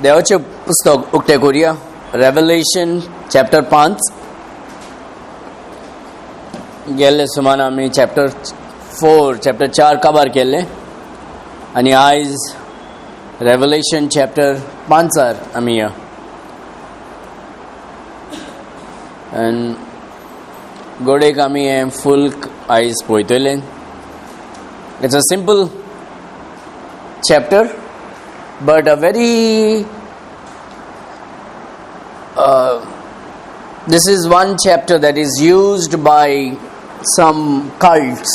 देवाचे पुस्तक उक्ते करूया. Revelation chapter 5. गेल्ले सुमार आमी चॅप्टर 4 काबार केल्ले आनी आयज रेव्हलेशन चॅप्टर 5 आमी या. गोडेक आमी हें फूल आयज पळयतले. It's a simple chapter but a very this is one chapter that is used by some cults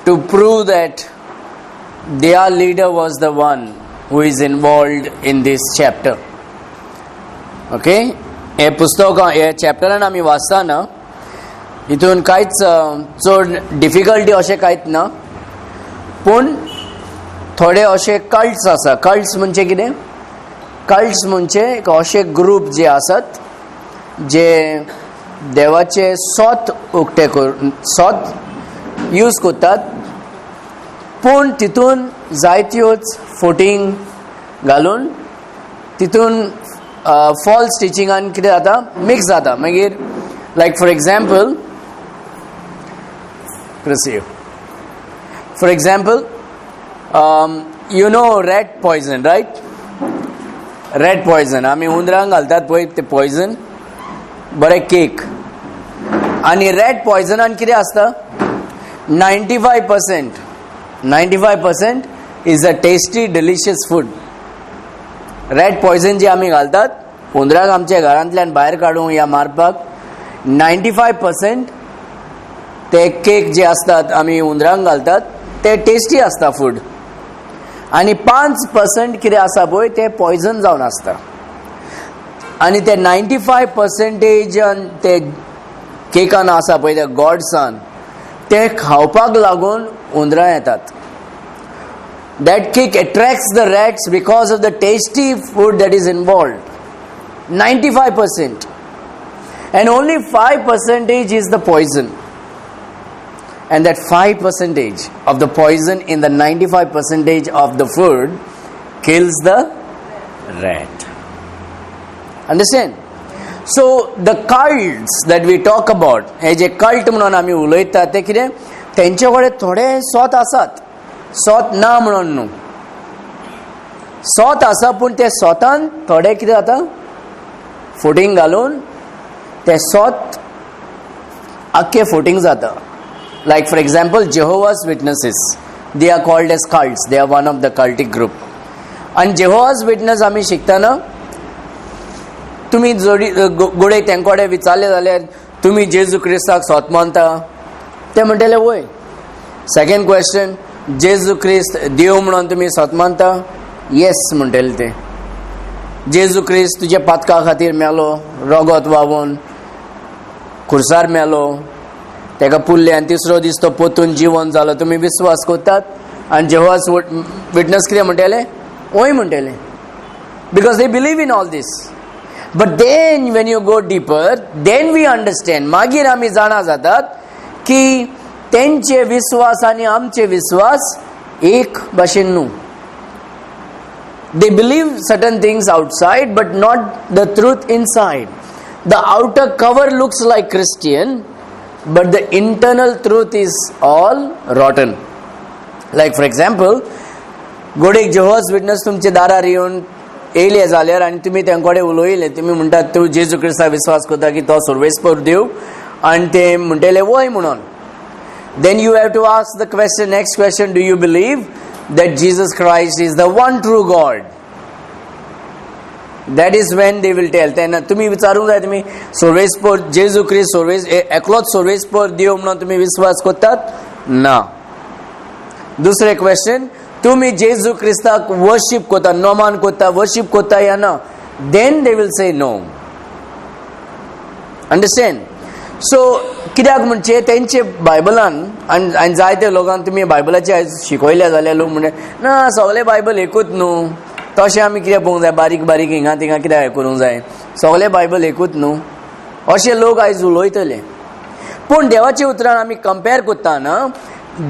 to prove that their leader was the one who is involved in this chapter. Okay, हे पुस्तक हे चॅप्टरान आमी वाचताना हितून कांयच चड difficulty अशें कांयच ना, पूण थोडे अशे कल्ट्स आसा. कल्ट्स म्हणजे कितें? कल्ट्स म्हणजे अशे ग्रूप जे आसात जे देवाचे सोत उक्ते सोत यूज करतात, पूण तितून जायत्योच फोटींग घालून तितून फॉल्स टिचिंगान कितें जाता, मिक्स जाता. मागीर like for example you know rat poison, right? Rat poison आमी उंदरांक घालतात पळय ते पॉयझन, बरें केक. आनी रॅट पॉयझनान कितें आसता? 95% is a tasty delicious food. Rat poison जे आमी घालतात उंदरांक आमच्या घरांतल्यान भायर काडूंक या मारपाक, 95% ते केक जे आसतात आमी उंदरांक घालतात ते टेस्टी आसता फूड, आनी 5% कितें आसा पळय ते पॉयझन जावन आसता. आनी ते 95% ते केकान आसा पळय त्या गॉड्सान ते खावपाक लागून उंदरां येतात. That cake attracts the rats because of the tasty food that is involved. 95% and only 5% is the poison, and that 5% of the poison in the 95% of the food kills the rat. Understand? So the cults that we talk about, हे जे cult म्हणून आमी उलयतात ते कितें, तेंचे कडेन थोडे सोत आसात. सोत ना म्हणून न्हू, सोत आसा, पूण ते सोतान थोडे कितें जाता, फोटींग घालून ते सोत आख्खे फोटींग जाता. Like for example, Jehovah's Witnesses, they are called as cults. They are one of the cultic group. And Jehovah's Witness आमी शिकताना तुमी जोडी गोडे तेंकोडे विचारले जाल्यार तुमी जेजू क्रिस्ताक सोत मानता, ते म्हणटले वय. सेकंड क्वेश्चन, जेजू क्रिस्त देव म्हणून तुमी सोत मानता? येस म्हणटले ते. जेजू क्रिस्त तुजे पातका खातीर मेलो, रगत व्हांवून खुर्सार मेलो, तेका पुरले आनी तिसरो दीस तो पोतून जिवन जालो, तुमी विश्वास करतात? आनी जेहोवाज विटनस कितें म्हणटले? ओय म्हणटले, because they believe in all these. But then when you go deeper, then we understand, मागीर आमी जाणा जातात की तेंचे विश्वास आनी आमचे विश्वास एक भाशेन न्हू. They believe certain things outside but not the truth inside. The outer cover looks like Christian, but the internal truth is all rotten. Like for example, गोडेक जेहोवाज witness तुमचे दारार येवन येयले जाल्यार आनी तुमी तेंकोडे उलयले, तुमी म्हणटात तूं जेजू क्रिस्ताक विश्वास करता की तो सर्वेस्पर देव, आनी ते म्हणटले वय म्हणून. Then you have to ask the question, next question, do you believe that Jesus Christ is the one true God? That is when they will tell. तेन्ना तुमी विचारूंक जाय, तुमी सर्वेस्पर जेजू क्रिस्त एकलोच सर्वेस्पर देव म्हणून तुमी विश्वास करतात? ना. दुसरे क्वेश्चन, तुमी जेजू क्रिस्ताक वर्शीप करता, नोमान करता, वर्शीप करता या ना? Then they will say no. Understand? So कित्याक म्हणजे तेंचे बायबलान आनी जायते लोकांक तुमी बायबलाचे आयज शिकयल्या जाल्यार लोक म्हणटा ना सगळे बायबल एकूच न्हू, तशें आमी कितें पळोवंक जाय, बारीक बारीक हिंगा थिंगा कितें हें करूंक जाय, सगळे बायबल एकूच न्हू, अशे लोक आयज उलयतले. पूण देवाच्या उतरान आमी कंपेर करता ना,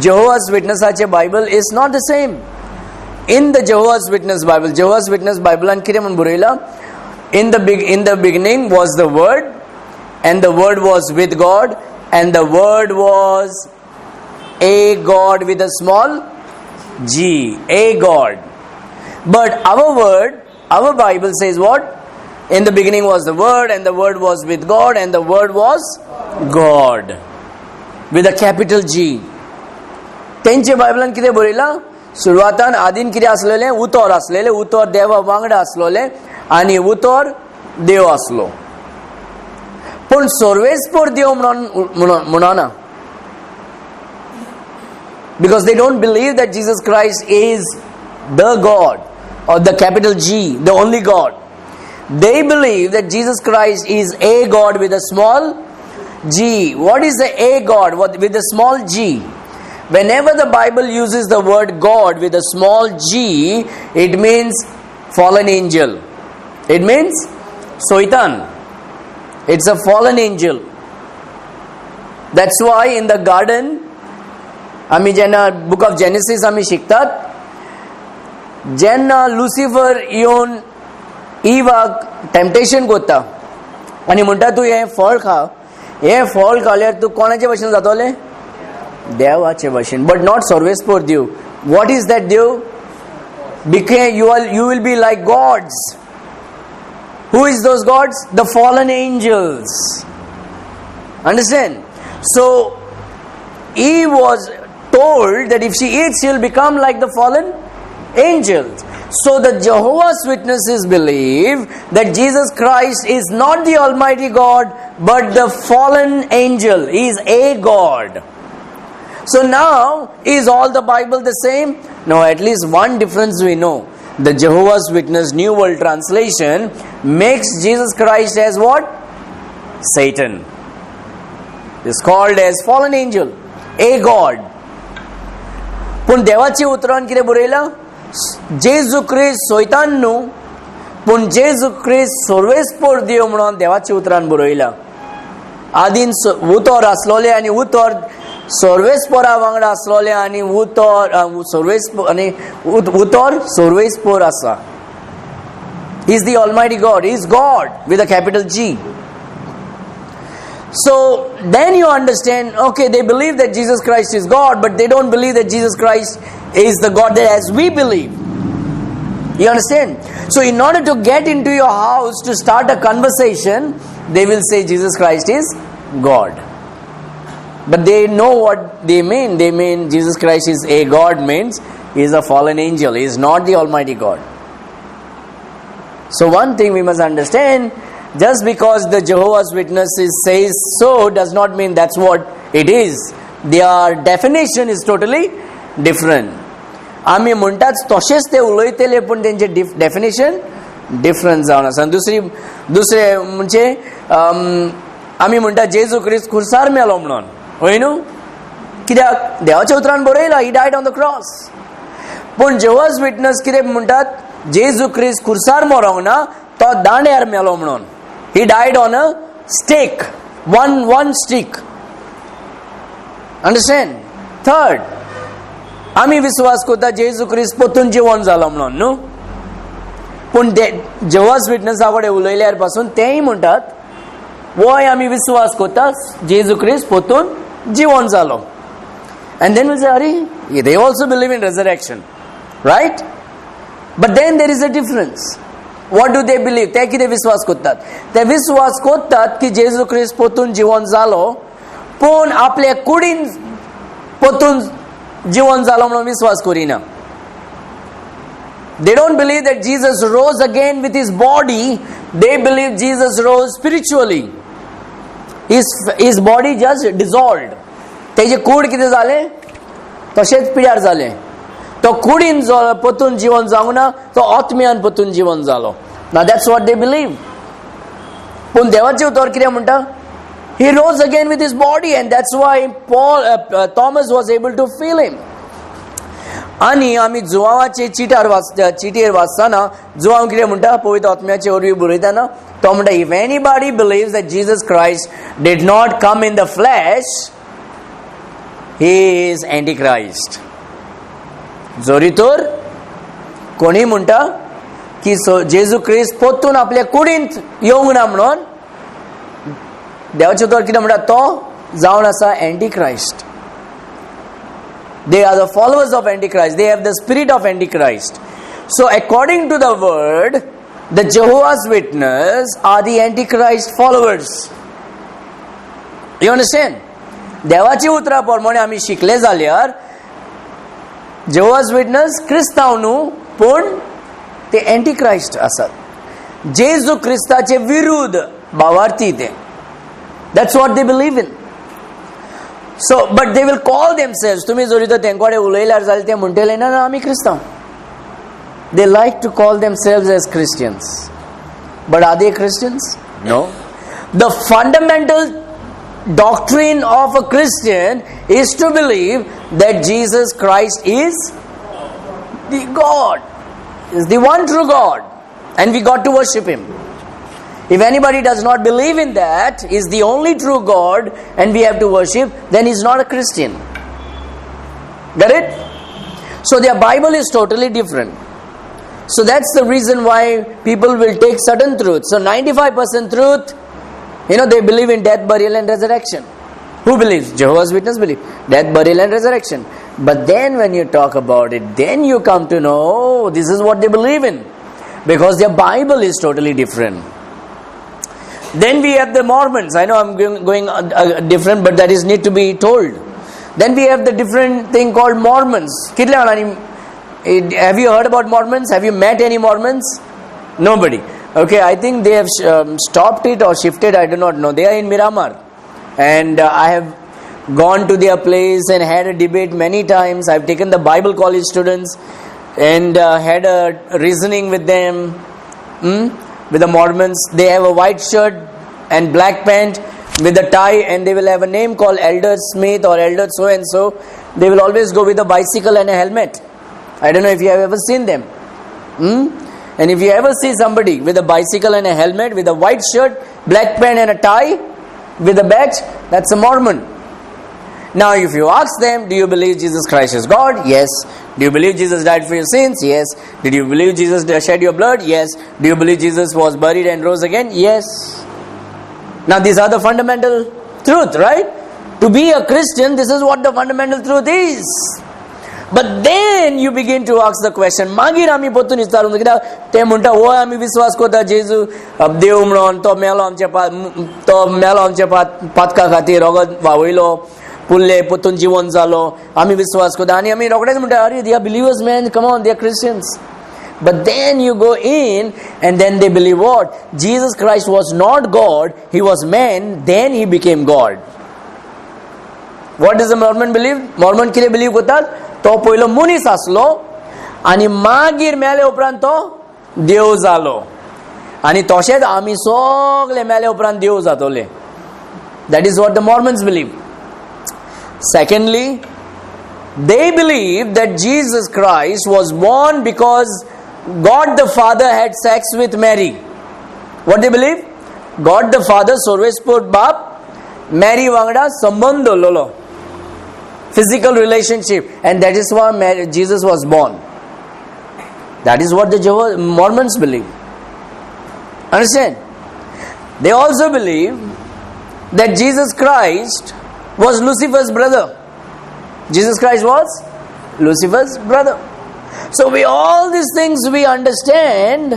जेहोवाज विटनसाचे Bible is not the same. in the Jehovah's Witness Bible and कितें म्हूण बरयला, in the beginning was the Word, and the Word was with God, and the Word was a God with a small g, a God. But our Bible says what? In the beginning was the Word, and the Word was with God, and the Word was God with a capital G. तेंचे बायबलान कितें बरयला, सुरवातान आदीन कितें आसलेलें, उतर आसलेलें, उतर देवा वांगडा आसलोलें आनी उतर देव आसलो. पूण सर्वेस्पर देव म्हणना, because they don't believe that Jesus Christ is the God or the capital G, the only God. They believe that Jesus Christ is a God with a small g. What is the a God with a small g? Whenever the Bible uses the word God with a small g, it means fallen angel. It means Satan. It's a fallen angel. That's why in the garden, आमी जेन्ना book of Genesis आमी शिकतात, जेन्ना Lucifer येवन इवाक temptation कोत्ता आनी म्हणटा तूं हें फळ खा, हें फळ खाल्यार तूं कोणाचे भशेन जातोलें? देवाचे भशेन. बट नॉट सर्वेस्पर देव. वॉट इज दॅट देव? You will be like gods. Who is those gods? The fallen angels. Understand? So Eve was told that if she eats, she'll become like the fallen angels. So the Jehovah's Witnesses believe that Jesus Christ is not the Almighty God, but the fallen angel. He is a God. So now, is all the Bible the same? No, at least one difference we know. The Jehovah's Witness New World Translation makes Jesus Christ as what? Satan. Is called as fallen angel, a God. पूण देवाचे उतरान कितें बरयलां? जेजू क्रिस्त सैतान न्हू, पूण जेजू क्रिस्त सर्वेस्पर देव म्हणून देवाचे उतरान बरयलां. आदीन उतर आसलोलें आनी उतर सर्वेस्परा वांगडा आसलोलें आनी उतर सर्वेस्पर आसा. He is the Almighty God. He is God with a capital G. So then you understand, okay, they believe that Jesus Christ is God, but they don't believe that Jesus Christ is the God that as we believe. You understand? So in order to get into your house to start a conversation, they will say Jesus Christ is God. But they know what they mean. They mean Jesus Christ is a God means he is a fallen angel. He is not the Almighty God. So one thing we must understand, just because the Jehovah's Witnesses says so does not mean that's what it is. Their definition is totally different. आमी म्हणटात तशेंच ते उलयतले पूण तेंचे definition different जावन आसा. दुसरे म्हणजे आमी म्हणटा जेजू क्रिस्त खुर्सार मेलो म्हणून, होय न्हू? कित्याक देवाच्या उतरान बरयला ही डायड ऑन द क्रॉस. पूण जेहोवाज विटनस कितें म्हणटात? जेजू क्रिस्त खुर्सार मरोंक ना, तो दांड्यार मेलो म्हणून. He died on a stake, one stick. Understand? Third, आमी विश्वास करता जेजू क्रिस्त पोतून जिवंत जालो म्हणून न्हू. पूण जेहोवाज विटनसा कडेन उलयल्यार पासून तेय म्हणटात वय आमी विश्वास करता जेजू क्रिस्त पोतून जिवंत जालो. And then we'll say, Ari, they also believe in resurrection, right? But then there is a difference. What do they believe? ते कितें विश्वास करतात? ते विश्वास करतात की जेजू क्रिस्त पोतून जिवंत जालो, पूण आपल्या कुडीन पोतून जिवंत जालो म्हणून विश्वास करिना. They don't believe that Jesus rose again with his body. They believe Jesus rose spiritually. His body just dissolved. तेजे कूड कितें जालें? तशेंच पिड्यार जालें. तो कुडीन पोतून जिवंत जावंक ना, तो आत्म्यान पोतून जिवंत जालो. Now that's what they believe. पूण देवाचें उतर कितें म्हणटा? He rose again with his body, and that's why Thomas was able to feel him. आनी आमी जुवांवाचे चिटीर वाचताना जुवांव कितें म्हणटा? पवित्र आत्म्याचे वरवीं बरयताना तो म्हणटा, if anybody believes that Jesus Christ did not come in the flesh, he is Antichrist. जोरी तर कोणी म्हणटा की जेजू क्रिस्त पोत्तून आपल्या कुडींत येवंक ना म्हणून देवाचे उतर कितें म्हणटा तो जावन आसा anti Christ. They are the followers of Antichrist. They have the spirit of Antichrist. So according to the word, the Jehovah's Witness are the Antichrist followers. You understand? देवाची उतरां प्रमाणे आमी शिकले जाल्यार Jehovah's Witness क्रिस्तांव न्हू पूण ते Antichrist आसात. जेजू क्रिस्ताचे विरुद्ध भावार्थी ते. That's what they believe in. So, but they will call themselves. तुम्ही जरी तर तेंकोडे उलयल्यार जाल्यार ते म्हणटले ना आमी क्रिस्तांव. They like to call themselves as Christians. But are they Christians? No. The fundamental doctrine of a Christian is to believe that Jesus Christ is the God, is the one true God, and we got to worship Him. If anybody does not believe in that, is the only true God and we have to worship, then he's not a Christian. Get it? So their Bible is totally different. So that's the reason why people will take certain truths. So 95% truth, they believe in death, burial and resurrection. Who believes? Jehovah's Witness believe death, burial and resurrection. But then when you talk about it, then you come to know this is what they believe in. Because their Bible is totally different. Then we have the Mormons. I know I'm going different, but that is need to be told. Then we have the different thing called Mormons. Have you heard about Mormons? Have you met any Mormons? Nobody. Okay, I think they have stopped it or shifted. I do not know. They are in Miramar. And I have gone to their place and had a debate many times. I've taken the Bible college students and had a reasoning with them. With the Mormons, they have a white shirt and black pant with a tie, and they will have a name called Elder Smith or Elder so and so. They will always go with a bicycle and a helmet. I don't know if you have ever seen them. And if you ever see somebody with a bicycle and a helmet, with a white shirt, black pant and a tie, with a badge, that's a Mormon. Now if you ask them, do you believe Jesus Christ is God? Yes. Do you believe Jesus died for your sins? Yes. Did you believe Jesus shed your blood? Yes. Do you believe Jesus was buried and rose again? Yes. Now these are the fundamental truth, right? To be a Christian, this is what the fundamental truth is. But then you begin to ask the question, मागीर आमी पोतून विचारून कित्याक ते म्हणटा हो आमी विश्वास करता जेजू देव म्हणून तो मेलो आमच्या पातका खातीर रगत व्हावयलो पुल्ले पोतून जीवन जालो आमी विश्वास करता आनी आमी रोखडेच म्हणटा अरे they are believers man come on they are Christians. But then you go in and then they believe what? Jesus Christ was not God, He was man, then He became God. What does the Mormon believe? Mormon कितें believe करतात? तो पयलो मनीस आसलो आनी मागीर मेले उपरांत तो देव जालो आनी तशेंच आमी सगळे मेले उपरांत देव जातले. That is what the Mormons believe. Secondly, they believe that Jesus Christ was born because God the Father had sex with Mary. What they believe? God the Father Sorvesport Bap Mary Wangda Sambandh Lolo. Physical relationship, and that is why Jesus was born. That is what the Mormons believe. Understand? They also believe that Jesus Christ was Lucifer's brother. Jesus Christ was Lucifer's brother. So all these things we understand,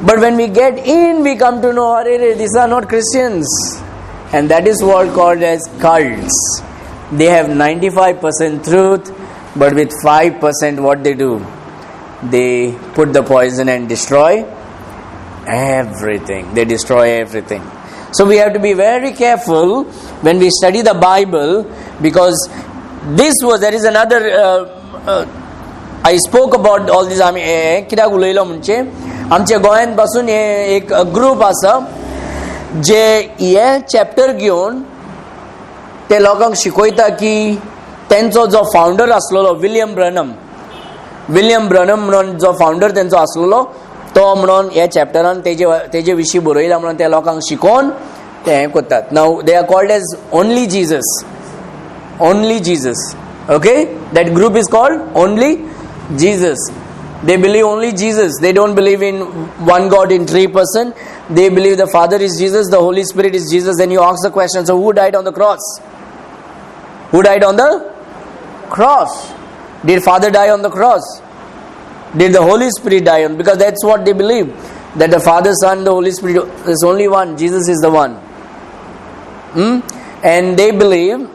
but when we get in, we come to know, these are not Christians. And that is what called as cults. They have 95% truth, but with 5% what they do? They put the poison and destroy everything. They destroy everything. So we have to be very careful when we study the Bible, because there is another I spoke about all this. कित्याक उलयलो म्हणजे आमच्या गोंयांत पासून एक group आसा जे हे chapter घेवन ते लोकांक शिकयता की तेंचो जो फाउंडर आसलेलो विलियम ब्रनम म्हणून जो फाउंडर तेंचो आसलेलो तो म्हणून ह्या चॅप्टरान तेजे विशीं बरयला म्हणून ते लोकांक शिकोवन ते हें करतात. नाव they are called as only Jesus. Okay, that group is called only Jesus. They believe only Jesus. They don't believe in one God in 3 person. They believe the Father is Jesus, the Holy Spirit is Jesus. Then you ask the question, so who died on the cross? Who died on the cross? Did Father die on the cross? Did the Holy Spirit die on? Because that's what they believe. That the Father, Son, the Holy Spirit is only one. Jesus is the one. And they believe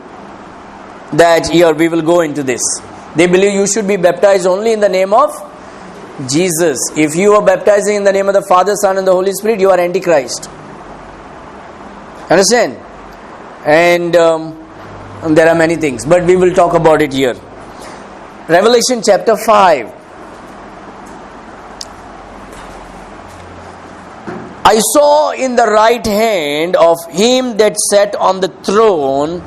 that here we will go into this. They believe you should be baptized only in the name of Jesus. If you are baptizing in the name of the Father, Son and the Holy Spirit, you are Antichrist. Understand? And there are many things, but we will talk about it here. Revelation chapter 5. I saw in the right hand of him that sat on the throne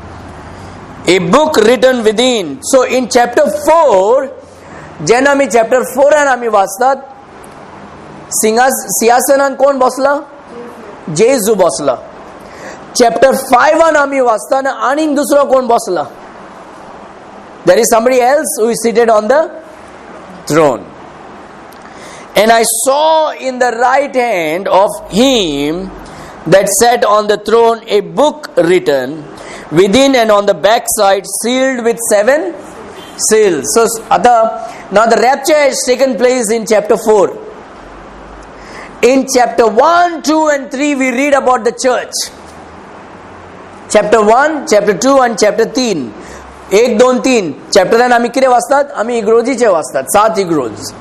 a book written within. So in chapter 4, जेन्ना आमी chapter 4 आमी वाचतात, सिंहासनान कोण बसला? जेजू बसला. Chapter 5 आमी वाचताना आनीक दुसरो कोण बसला? There is somebody else who is seated on the throne. And I saw in the right hand of him that sat on the throne a book written within and on the backside, sealed with 7 seals. So now the rapture has taken place in chapter 4. In chapter 1, 2 and 3 we read about the church. Chapter 1, chapter 2 and chapter 3. 1, 2, 3. Chapter 1 आमी कितें वाचतात? आमी इग्रोजीचे वाचतात, 7 इग्रोज.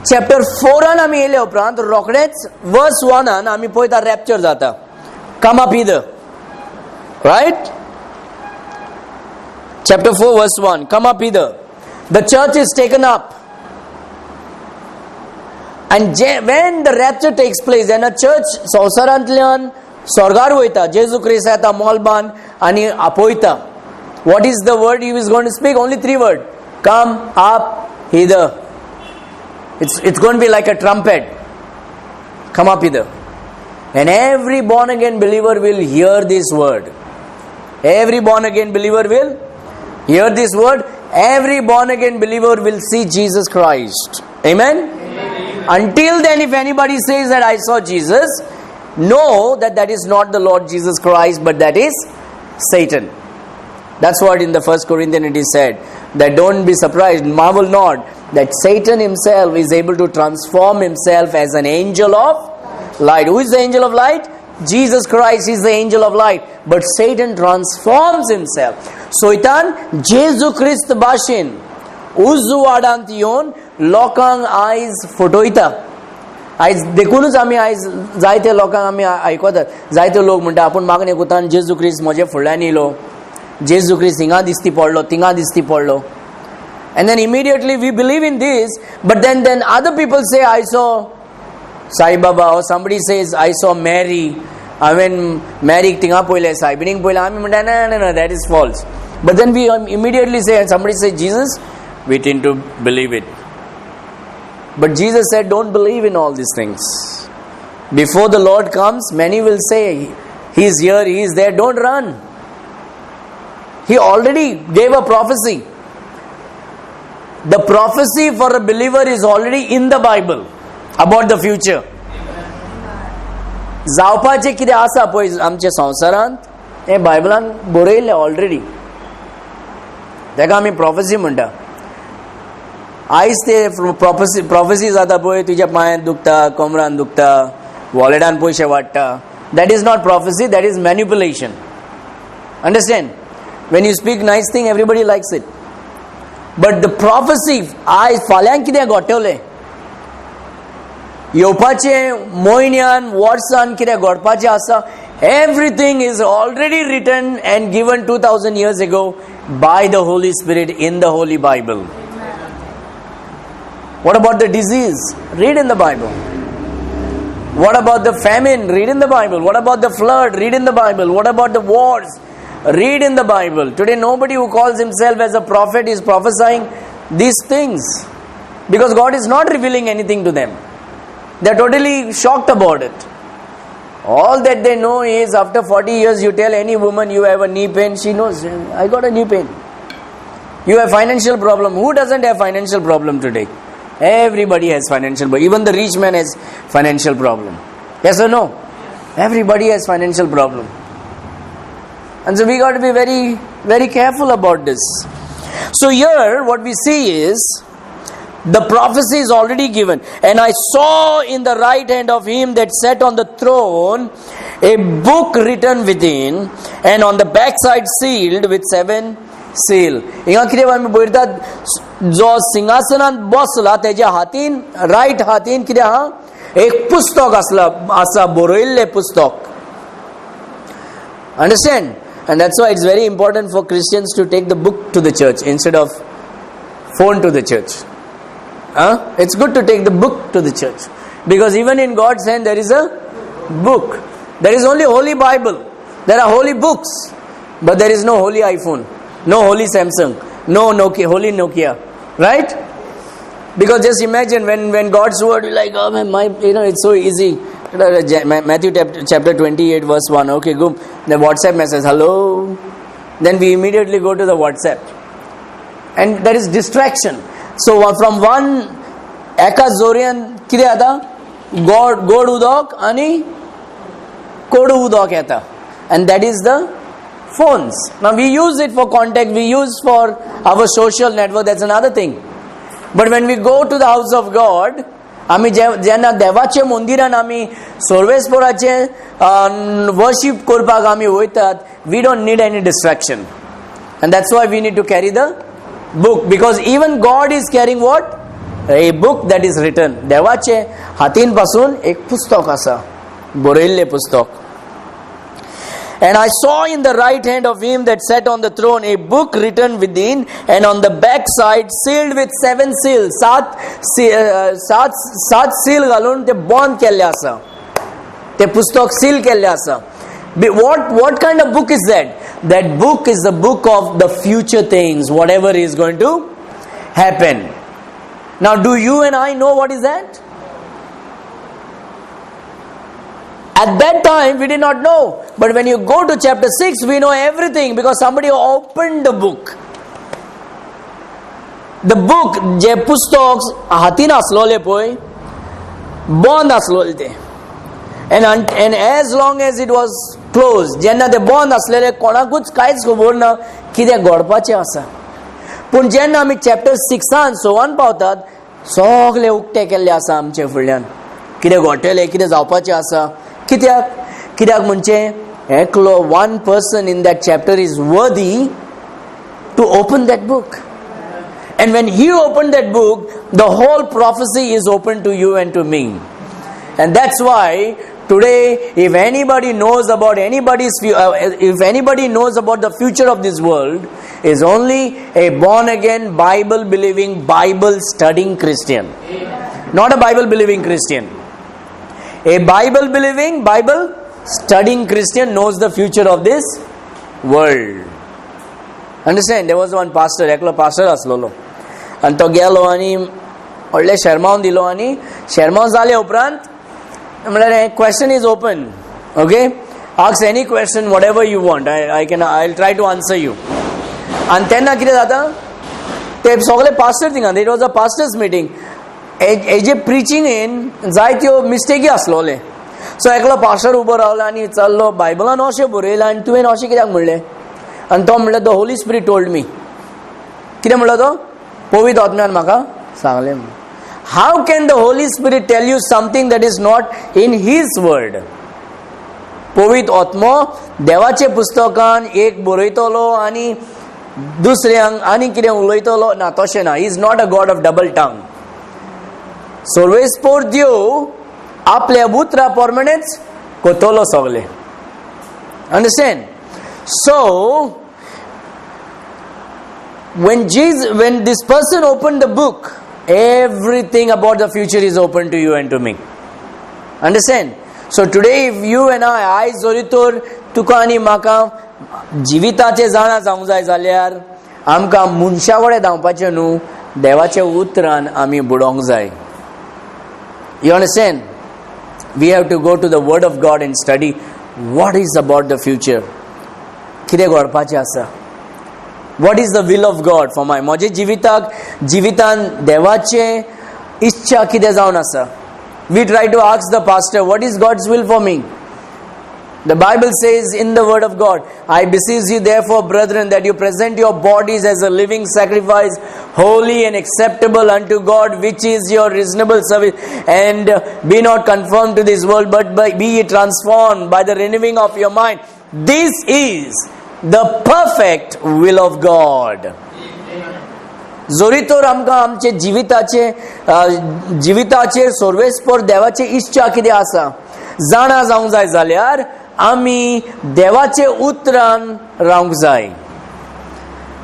Chapter 4 आमी येयले उपरांत रोखडेच verse 1 आमी पळयता रॅप्चर जाता. Come up hither. Right? Chapter 4 verse 1. Come up hither. The church is taken up. And when the rapture takes place, then a church संवसारांतल्यान स्वर्गार वयता. जेजू क्रिस्त येता मोलबान आनी आपयता. What is the word he is going to speak? Only 3 words. Come up hither. It's going to be like a trumpet. Come up hither. And every born again believer will hear this word. Every born again believer will hear this word. Every born again believer will see Jesus Christ. Amen? Until then, if anybody says that I saw Jesus, know that that is not the Lord Jesus Christ, but that is Satan. That's what in the 1 Corinthians it is said, that don't be surprised, marvel not, that Satan himself is able to transform himself as an angel of light. Who is the angel of light? Jesus Christ is the angel of light. But Satan transforms himself. Soitan Jesu Christ bashin uzu adant yon lokang eyes fotoita. आयज देखूनच आमी आयज जायते लोकांक आमी आयकतात, जायते लोक म्हणटा आपूण म्हाका एकूतान जेजू क्रिस्त म्हजे फुडल्यान येयलो, जेजू क्रिस्त हिंगा दिसती पडलो, थिंगा दिसती पडलो. And then immediately we believe in this, but then other people say I saw Sai Baba, or somebody says I saw Mary. I mean Mary tinga poile Sai bining poile. I mean no, that is false. But then we immediately say, and somebody says Jesus, we tend to believe it. But Jesus said, don't believe in all these things. Before the Lord comes, many will say, He is here, He is there. Don't run. He already gave a prophecy. The prophecy for a believer is already in the Bible about the future. जावपाचे कितें आसा पळय आमच्या संवसारांत हें बायबलान बरयलें already. ताका आमी प्रॉफेसी म्हणटा. आयज ते प्रॉफेसी जाता पळय, तुज्या पांयान दुखता, कमरान दुखता, वॉलेटान पयशे वाडटा. That is not prophecy, that is manipulation. Understand? When you speak nice thing, everybody likes it. But the prophecy, आयज फाल्यां कितें घडटलें, येवपाचें म्हयन्यान वर्सान कितें घडपाचें आसा, everything is already written and given 2000 years ago by the Holy Spirit in the Holy Bible. What about the disease? Read in the Bible. What about the famine? Read in the Bible. What about the flood? Read in the Bible. What about the wars? Read in the Bible. Today nobody who calls himself as a prophet is prophesying these things, because God is not revealing anything to them. They are totally shocked about it. All that they know is after 40 years you tell any woman you have a knee pain, she knows, I got a knee pain. You have financial problem. Who doesn't have financial problem today? Everybody has financial problem. Even the rich man has financial problem. Yes or no? Everybody has financial problem. And so we got to be very, very careful about this. So here what we see is, the prophecy is already given. And I saw in the right hand of him that sat on the throne a book written within, and on the backside sealed with 7 seal. हिंगा कितें आमी पळयतात, जो सिंहासनांत बसला तेज्या हातीन, riot हातीन कितें आहा? एक पुस्तक आसा, बरयल्लें पुस्तक. Understand? And that's why it's very important for Christians to take the book to the church instead of phone to the church. It's good to take the book to the church, because even in God's hand there is a book. There is only Holy Bible. There are holy books, but there is no holy iPhone, no holy Samsung, no Nokia, holy Nokia, right? Because just imagine when God's word, like, oh man, it's so easy. Matthew chapter 28 verse 1. Okay, go. The WhatsApp message, hello. Then we immediately go to the WhatsApp, and there is distraction. So from one एका जोऱ्यान कितें जाता? गोड उदक आनी कोडू उदक येता, and that is the phones. Now we use it for contact, we use for our social network, that's another thing. But when we go to the house of God, आमी जेन्ना देवाचे मंदिरान आमी सर्वेस्पराचे वर्शीप करपाक आमी वयतात, we don't need any distraction. And that's why we need to carry the book, because even God is carrying what? A book that is written. देवाचे हातीन पासून एक पुस्तक आसा, बरयल्लें पुस्तक. And I saw in the right hand of him that sat on the throne a book written within, and on the back side sealed with 7 seals. सात seal घालून ते बंद केल्ले आसा. ते पुस्तक seal केल्ले आसा. What kind of book is that? That book is the book of the future things, whatever is going to happen. Now, do you and I know what is that? At that time, we did not know. But when you go to chapter 6, we know everything, because somebody opened the book. The book, जे पुस्तक हातीन आसलोले पळय, बंद आसलोले ते. And as long as it was closed, जेन्ना ते बंद आसलेले, कोणाकूच कांयच खबर ना कितें घडपाचें आसा. पूण जेन्ना आमी चॅप्टर 6 सवान पावतात, सगळे उक्ते केल्ले आसा आमचे फुडल्यान. कितें घडटलें, कितें जावपाचें आसा. कित्याक म्हणजे एकलो one person in that chapter is worthy to open that book. And when he opened that book, the whole prophecy is open to you and to me. And that's why today, if anybody knows about if anybody knows about the future of this world, is only a born again, Bible believing, Bible studying Christian. Not a Bible believing Christian. A Bible believing, Bible studying Christian knows the future of this world. Understand? There was one pastor, एकलो pastor आसलोलो, आनी तो गेलो आनी व्हडले शर्मावन दिलो, आनी शर्मावन जाले उपरांत म्हळ्यार question is open. Okay? Ask any question, whatever you want. I'll try to answer you. आनी तेन्ना कितें जाता? ते सगळे pastor थिंगा. It was a pastors meeting. हेजे प्रिचिंगेन जायत्यो मिस्टेकी आसलोले. सो एकलो पास्टर उबो रावलो आनी चल्लो, बायबलान अशें बरयलां आनी तुवें अशें कित्याक म्हणलें? आनी तो म्हणलें, the Holy Spirit told me. कितें म्हणलो तो? पवित्र आत्म्यान म्हाका सांगलें. How can the Holy Spirit tell you something that is not in his word? पवित्र आत्मो देवाचे पुस्तकान एक बरयतलो आनी दुसऱ्यांक आनी कितें उलयतलो? ना, तशें ना. He is not a god of double tongue. सर्वेस्पोर देव आपल्या उतरा प्रमाणेच कोतलो सगळे. Understand? So when this person opened the book, everything about the future is open to you and to me. Understand? So today, if you and I जोरितोर तुका आनी म्हाका जिविताचे जाणा जावंक जाय जाल्यार आमकां मनशा कडेन धांवपाचें न्हू, देवाच्या उतरान आमी बुडोवंक जाय. You understand? We have to go to the Word of God and study what is about the future. कितें घडपाचें आसा. What is the will of God for my? माझे जिवितान देवाचे इच्छा कितें जावन आसा? We try to ask the pastor, what is God's will for me? The Bible says in the word of God, I beseech you therefore, brethren, that you present your bodies as a living sacrifice, holy and acceptable unto God, which is your reasonable service. And be not conformed to this world, but be ye transformed by the renewing of your mind. This is the perfect will of God. जोरीतोर आमकां आमचे जिविताचेर सर्वेस्पर देवाची इच्छा कितें आसा जाणा जावंक जाय जाल्यार आमी देवाचे उतरान रावंक जाय.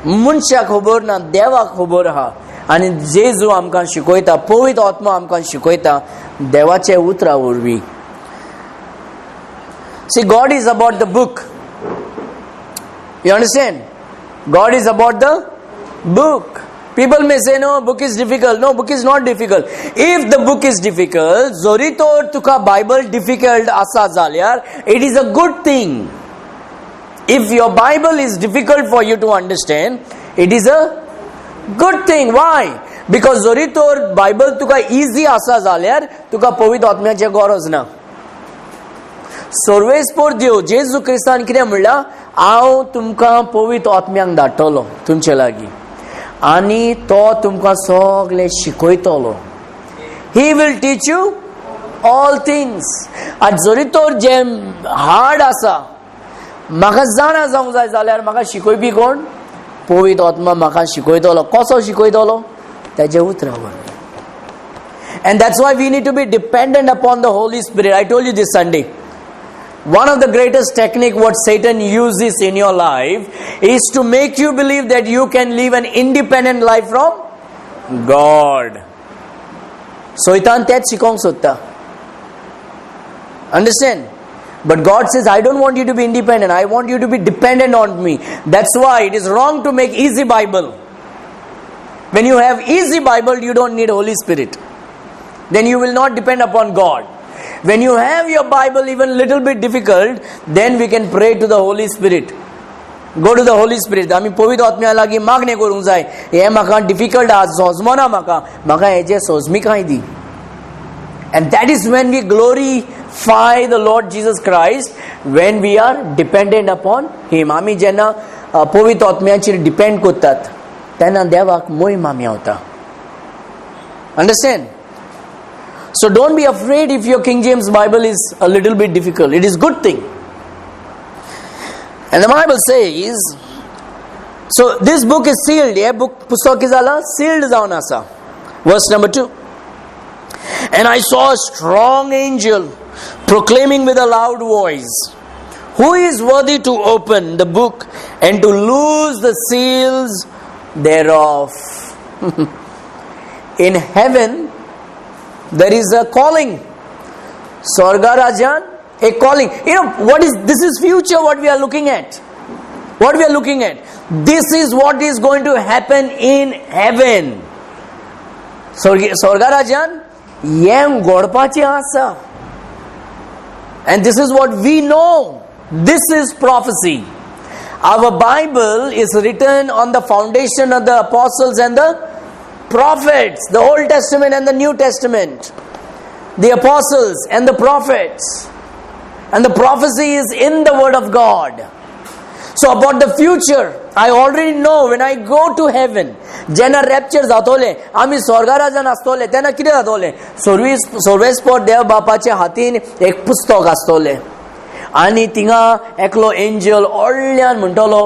मनशाक खबर ना, देवाक खबर आहा. आनी जेजू आमकां शिकयता, पवित्र आत्मा आमकां शिकयता देवाचे उतरा वरवीं. See, God is about the book. You understand? God is about the book. People may say, no, book is difficult. No, book is not difficult. If the book is difficult, zoritor tuka Bible difficult asa zalyar, it is a good thing. If your Bible is difficult for you to understand, it is a good thing. Why? Because zoritor Bible tuka easy asa zalyar, tuka pavitra atmyache गरज ना. सर्वेस्पोर देव जेजू क्रिस्तान कितें म्हणला, हांव तुमकां पवित्र आत्म्याक धाडटलो तुमचे लागीं आनी तो तुमकां सगळें शिकयतलो. He will teach you all things. आज जरी तर जे हार्ड आसा म्हाका जाणा जावंक जाय जाल्यार म्हाका शिकयपी कोण? पवित्र आत्मा म्हाका शिकयतलो. कसो शिकयतलो? तेजे उतरावर. And that's why we need to be dependent upon the Holy Spirit. I told you this Sunday. One of the greatest technique what Satan uses in your life is to make you believe that you can live an independent life from God. Satan तेच शिकोवंक सोदता. Understand? But God says, I don't want you to be independent. I want you to be dependent on me. That's why it is wrong to make easy Bible. When you have easy Bible, you don't need Holy Spirit. Then you will not depend upon God. When you have your Bible even little bit difficult, then we can pray to the Holy Spirit. Go to the Holy Spirit. आमी पवित्र आत्म्या लागीं मागणे करूंक जाय. हे म्हाका difficult आज सोजमोना म्हाका हेजे सोजमिकाय दी. And that is when we glorify the Lord Jesus Christ, when we are dependent upon Him. आमी जेन्ना पवित्र आत्म्याचेर डिपेंड करतात तेन्ना देवाक मोहिमा Mewat. Understand? So don't be afraid if your King James Bible is a little bit difficult. It is good thing. And the Bible says, so this book is sealed. Yeah, book pustak is ala sealed जावन आसा. Verse number 2. And I saw a strong angel proclaiming with a loud voice, who is worthy to open the book and to loose the seals thereof? In heaven there is a calling. Swarga Rajan, a calling. You know what is this? Is future what we are looking at. What we are looking at. This is what is going to happen in heaven. Swarga Rajan, yem godpache asa. And this is what we know. This is prophecy. Our Bible is written on the foundation of the apostles and the prophets, the Old Testament and the New Testament, the apostles and the prophets, and the prophecy is in the Word of God. So about the future, I already know when I go to heaven, जेन्ना rupture जातोले, आमी स्वर्गाराजान आसतोले, तेन्ना कितें जातोले? सर्वेस्पर देव बापाच्या हातीन एक पुस्तक आसतोले, आनी थिंगा एकलो एंजल व्हडल्यान म्हणटलो,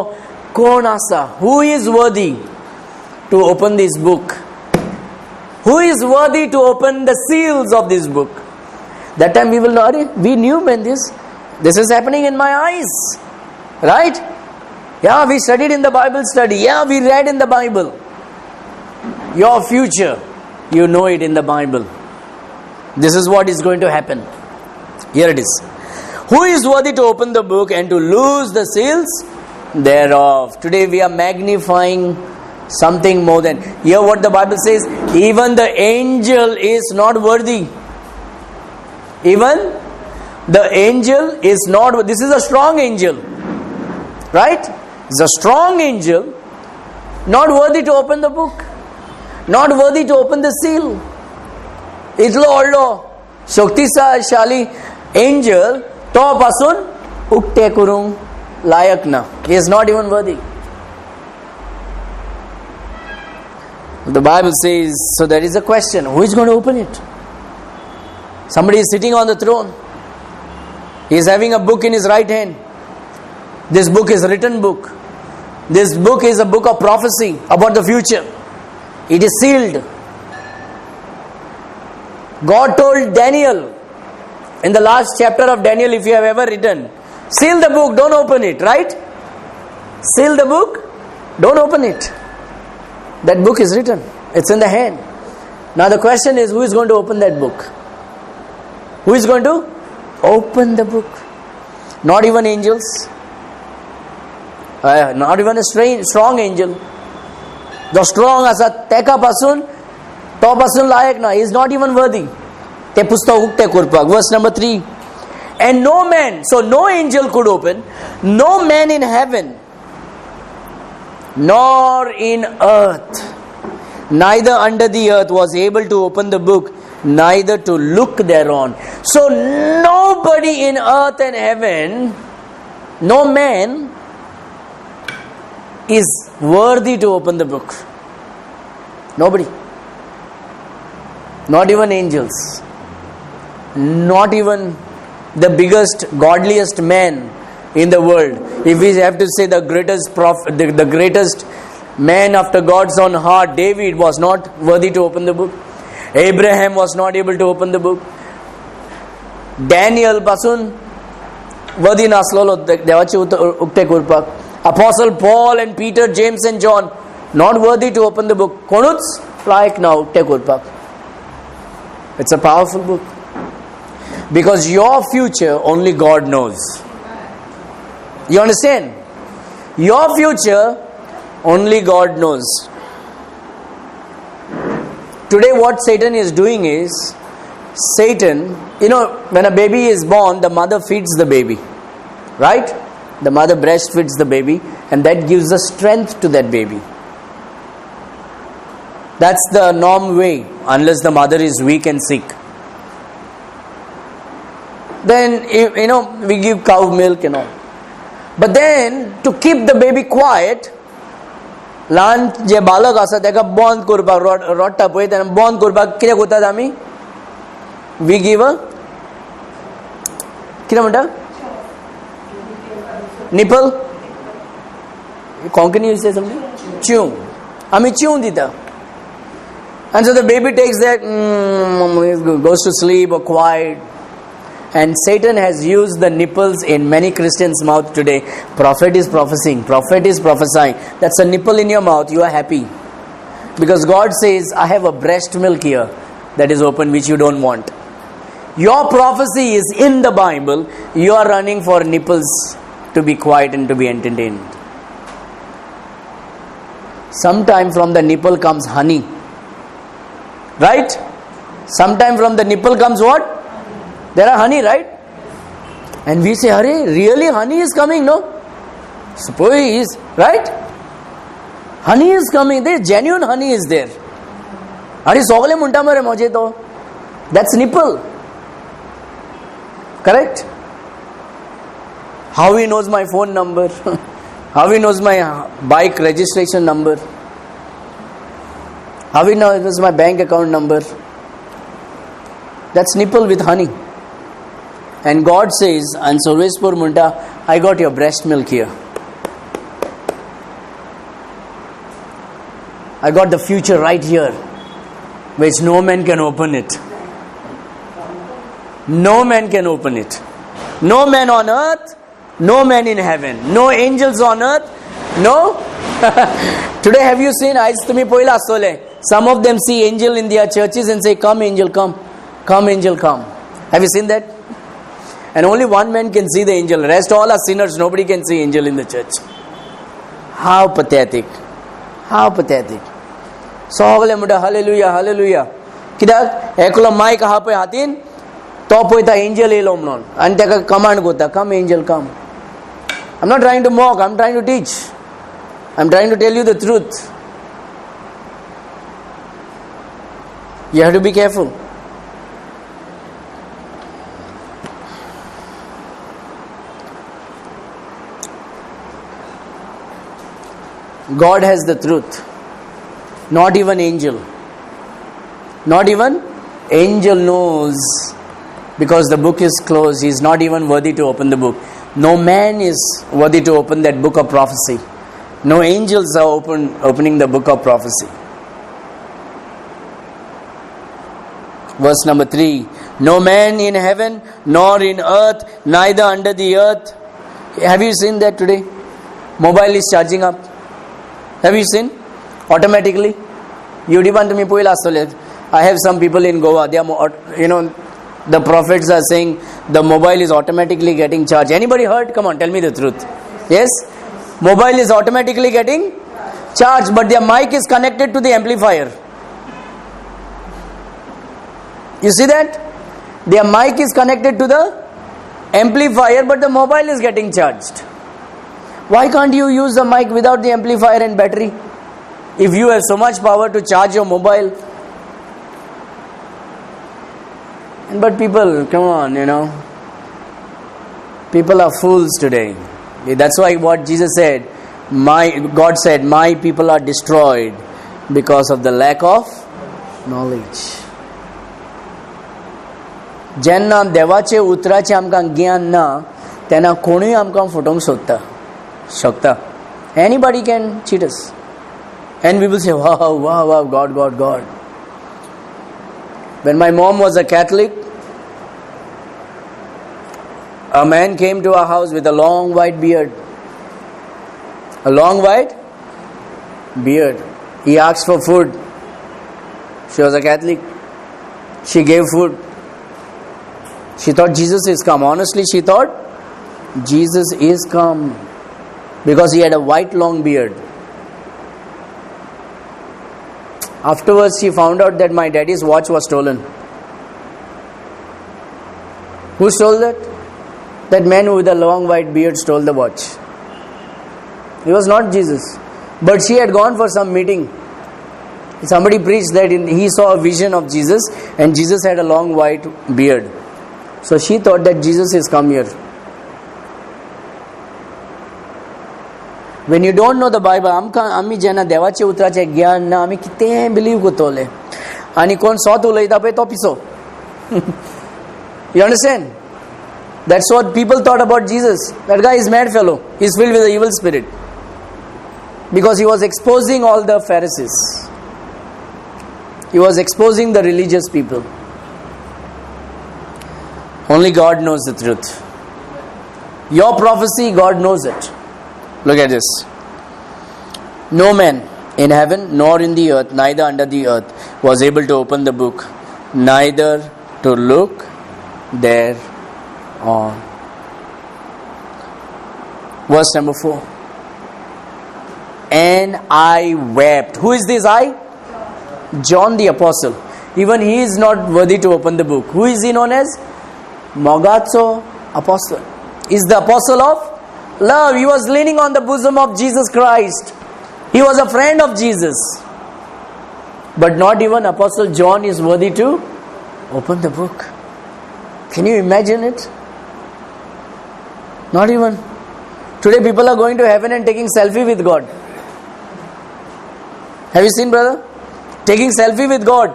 कोण आसा? Who is worthy to open this book? Who is worthy to open the seals of this book? That time we will know, we knew when this is happening in my eyes. Right? Yeah, we studied in the Bible study. Yeah, we read in the Bible. Your future, you know it in the Bible. This is what is going to happen. Here it is. Who is worthy to open the book and to loose the seals thereof? Today we are magnifying something more than. Hear what the Bible says. Even the angel is not worthy. Even the angel is not. This is a strong angel. Right? It's a strong angel. Not worthy to open the book. Not worthy to open the seal. Itlo ollo शक्तिशाली angel तो पासून उक्ते करूंक लायक ना. He is not even worthy. The Bible says, so there is a question, who is going to open it? Somebody is sitting on the throne. He is having a book in his right hand. This book is a written book. This book is a book of prophecy about the future. It is sealed. God told Daniel in the last chapter of Daniel, if you have ever written, seal the book, don't open it, right? Seal the book, don't open it. That book is written. It's in the hand. Now the question is, who is going to open that book? Who is going to open the book? Not even angels. Not even a strong angel. The strong asa teka pasun, to pasun layak na. He is not even worthy. Te pustak ukte kurpak. Verse number 3. And no man, so no angel could open, no man in heaven, nor in earth, neither under the earth was able to open the book, neither to look thereon. So nobody in earth and heaven, no man is worthy to open the book. Nobody. Not even angels. Not even the biggest, godliest man in the world. If we have to say the greatest prophet, the greatest man after God's own heart, David was not worthy to open the book. Abraham was not able to open the book. Daniel pasun worthy naslolo devachi ukte kurpak. Apostle Paul and Peter, James and John not worthy to open the book. Konuts like now ukte kurpak. It's a powerful book. Because your future only God knows. You understand? Your future only God knows. Today what Satan is doing is, Satan, when a baby is born, the mother feeds the baby. Right? The mother breastfeeds the baby, and that gives the strength to that baby. That's the norm way, unless the mother is weak and sick. Then, we give cow milk and all. But then, to keep the baby quiet, ल्हान जे बालक आसा तेका बंद करपाक रडटा पळय तेन्ना बंद करपाक कितें करतात आमी? वी गिव कितें म्हणटा? निपल? कोंकणी यू से समथिंग? च्यू. आमी च्यू दिता. And so the baby takes that, goes to sleep or quiet. And Satan has used the nipples in many Christians' mouth today. Prophet is prophesying. Prophet is prophesying. That's a nipple in your mouth. You are happy. Because God says, I have a breast milk here that is open which you don't want. Your prophecy is in the Bible. You are running for nipples to be quiet and to be entertained. Sometime from the nipple comes honey. Right? Sometime from the nipple comes what? There are honey, right? And we say, Hare, really honey is coming, no? Suppose he is, right? Honey is coming, there genuine honey is there. Hare, sogale munta mare moje to. That's nipple. Correct? How he knows my phone number? How he knows my bike registration number? How he knows my bank account number? That's nipple with honey. And God says, and Surveshpur Munta, I got your breast milk here. I got the future right here, which no man can open it. No man can open it. No man on earth, no man in heaven, no angels on earth, no. Today have you seen, some of them see angel in their churches and say, come angel, come. Come angel, come. Have you seen that? And only one man can see the angel. Rest all are sinners. Nobody can see angel in the church. How pathetic. How pathetic. So hallelujah, hallelujah. Kidak ekula mic hape hatin to poita angel elo mnon. And take a command gota, come angel, come. I'm not trying to mock, I'm trying to teach. I'm trying to tell you the truth. You have to be careful. God has the truth. Not even angel. Not even angel knows, because the book is closed. He is not even worthy to open the book. No man is worthy to open that book of prophecy. No angels are opening the book of prophecy. Verse number 3. No man in heaven, nor in earth, neither under the earth. Have you seen that today? Mobile is charging up. Have you seen? Automatically. I have some people in Goa. They are, the prophets are saying the mobile is automatically getting charged. Anybody heard? Come on, tell me the truth. Yes? Mobile is automatically getting charged, but their mic is connected to the amplifier. You see that? Their mic is connected to the amplifier, but the mobile is getting charged. Why can't you use the mic without the amplifier and battery? If you have so much power to charge your mobile. But people, come on, people are fools today. That's why what Jesus said, God said, my people are destroyed because of the lack of knowledge. जेन्ना देवाचे उतराचे आमकां ज्ञान ना तेन्ना कोणूय आमकां फटोवंक शकता. Anybody can cheat us. And we will say, wow, God. When my mom was a Catholic, a man came to our house with a long white beard. A long white beard. He asked for food. She was a Catholic. She gave food. She thought Jesus is come. Honestly, she thought Jesus is come because he had a white long beard. Afterwards, she found out that my daddy's watch was stolen. Who stole that? That man with a long white beard stole the watch. It was not Jesus. But she had gone for some meeting. Somebody preached that he saw a vision of Jesus and Jesus had a long white beard. So she thought that Jesus is come here. When you don't know the Bible, आम्ही जेन्ना देवाचे उतराचे ज्ञान ना आम्ही कितें believe करतले आनी कोण सोत उलयता पळय तो पिसो. You understand? That's what people thought about Jesus. That guy is mad fellow. He is filled with the evil spirit. Because he was exposing all the Pharisees. He was exposing the religious people. Only God knows the truth. Your prophecy, God knows it. Look at this. No man in heaven nor in the earth, neither under the earth, was able to open the book, neither to look thereon. Verse number 4. And I wept. Who is this I? John the Apostle. Even he is not worthy to open the book. Who is he known as? Mogazo Apostle. Is the apostle of love. He was leaning on the bosom of Jesus Christ. He was a friend of Jesus. But not even Apostle John is worthy to open the book. Can you imagine it? Not even. Today people are going to heaven and taking selfie with God. Have you seen, brother? Taking selfie with God.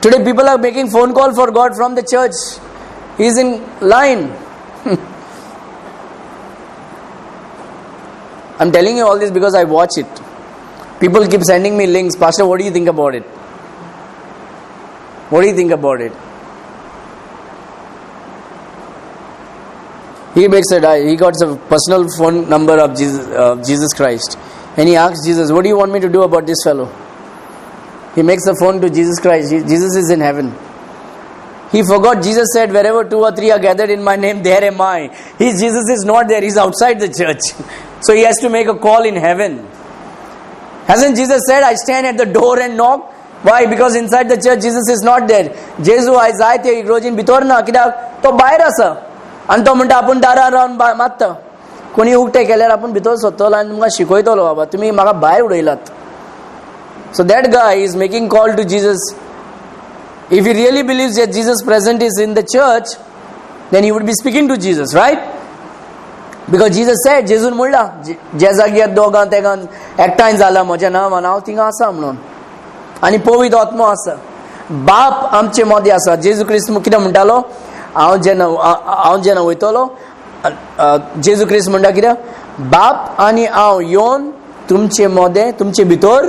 Today people are making phone call for God from the church. He is in line. I'm telling you all this because I watch it. People keep sending me links. Pastor, what do you think about it? What do you think about it? He makes he got a personal phone number of Jesus Christ. And he asks Jesus, what do you want me to do about this fellow? He makes a phone to Jesus Christ. Jesus is in heaven. He forgot Jesus said, wherever 2 or 3 are gathered in my name, there am I. Jesus is not there. He's outside the church. So he has to make a call in heaven. Hasn't Jesus said, I stand at the door and knock? Why? Because inside the church, Jesus is not there. Jesu Isaiah te igrojin bitorna kidak to bayar asa. Anto munta apun dara raun matta. Koni ukte keller apun bitor sotola and tumka shikoytolo baba. Tumi maka bayar udailat. So that guy is making call to Jesus. If he really believes that Jesus present is in the church, then he would be speaking to Jesus, right? Because Jesus said, जेजून म्हणला ज्या जाग्यार दोगां तेगां एकठांय जाला म्हज्या नांवान हांव थिंगा आसा म्हणून, आनी पवित्र आत्मा आसा, बाप आमचे मदीं आसा. जेजू क्रिस्त कितें म्हणटालो, हांव जेन्ना वयतलो, जेजू क्रिस्त म्हणटा कितें, बाप आनी हांव येवन तुमचे मदें तुमचे भितर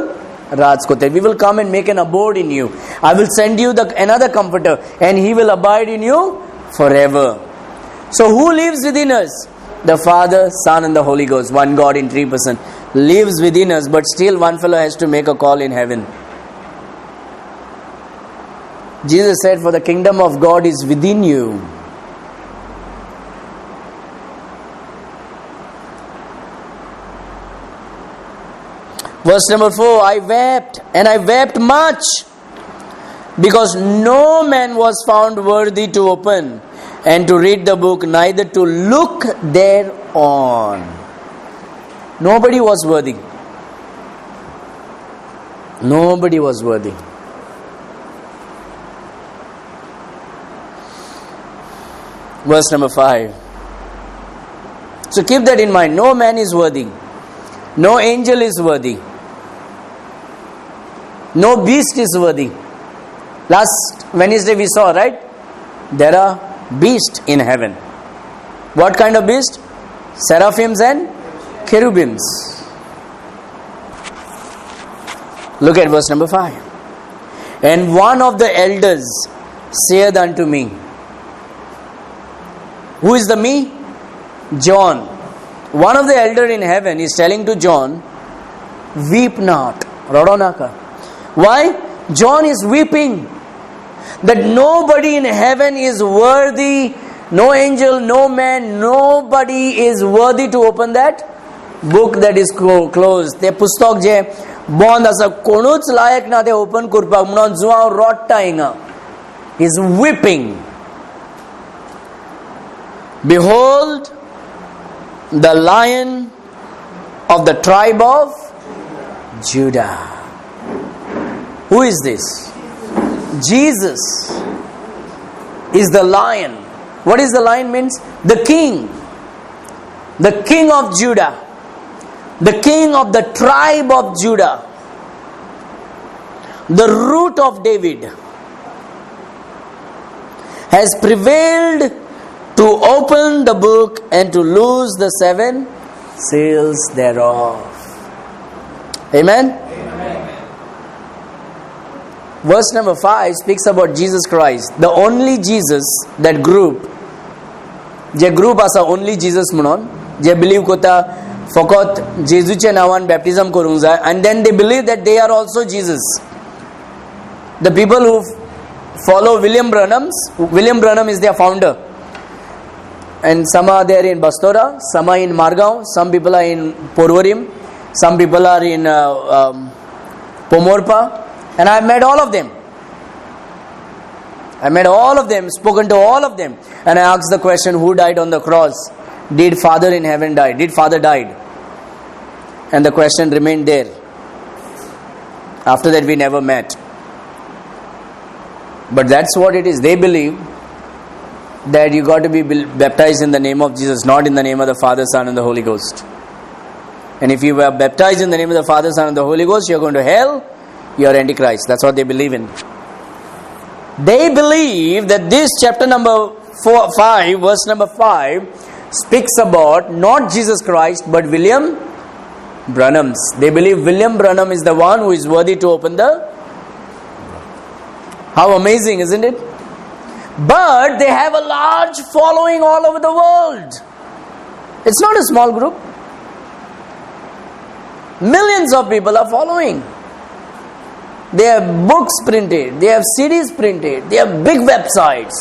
राज कोते. We will come and make an abode in you. I will send you another comforter and he will abide in you forever. So who lives within us? The Father, Son and the Holy Ghost. One God in 3% lives within us, but still one fellow has to make a call in heaven. Jesus said, for the kingdom of God is within you. Verse number 4, I wept, and I wept much, because no man was found worthy to open and to read the book, neither to look thereon. Nobody was worthy. Nobody was worthy. Verse number 5. So keep that in mind. No man is worthy. No angel is worthy. No beast is worthy. Last Wednesday we saw, right? There are beasts in heaven. What kind of beast? Seraphims and cherubims. Look at verse number 5. And one of the elders saith unto me. Who is the me? John. One of the elder in heaven is telling to John, weep not. Rodonaka. Why? John is weeping that nobody in heaven is worthy, no angel, no man, nobody is worthy to open that book that is closed. ते पुस्तक जे बंद आसा, कोणूच लायक ना ते open करपाक म्हणून जो हांव रडटा हिंगा. He is weeping. Behold, the Lion of the tribe of Judah. Who is this? Jesus is the Lion. What is the Lion means? The King. The King of Judah. The King of the tribe of Judah. The root of David has prevailed to open the book and to loose the 7 seals thereof. Amen? Amen. Verse number 5 speaks about Jesus Christ. The only Jesus, that group, J group asa only Jesus म्हणून, जे believe कोता फकत जेजूचे नावान baptism करूंक जाय, and then they believe that they are also Jesus. The people who follow William Branham is their founder. And some are there in Bastora, some are in Margao, some people are in Porvorim, some people are in Pomorpa, and I have met all of them. I met all of them, spoken to all of them, and I asked the question, who died on the cross? Did Father in heaven die? Did Father died? And the question remained there. After that we never met. But that's what it is. They believe that you got to be baptized in the name of Jesus, not in the name of the Father, Son and the Holy Ghost. And if you were baptized in the name of the Father, Son and the Holy Ghost, you're going to hell, you're Antichrist. That's what they believe in. They believe that this chapter number 5, verse number 5, speaks about not Jesus Christ, but William Branham's. They believe William Branham is the one who is worthy to open the... How amazing, isn't it? But they have a large following all over the world. It's not a small group. Millions of people are following. They have books printed, they have CDs printed, they have big websites.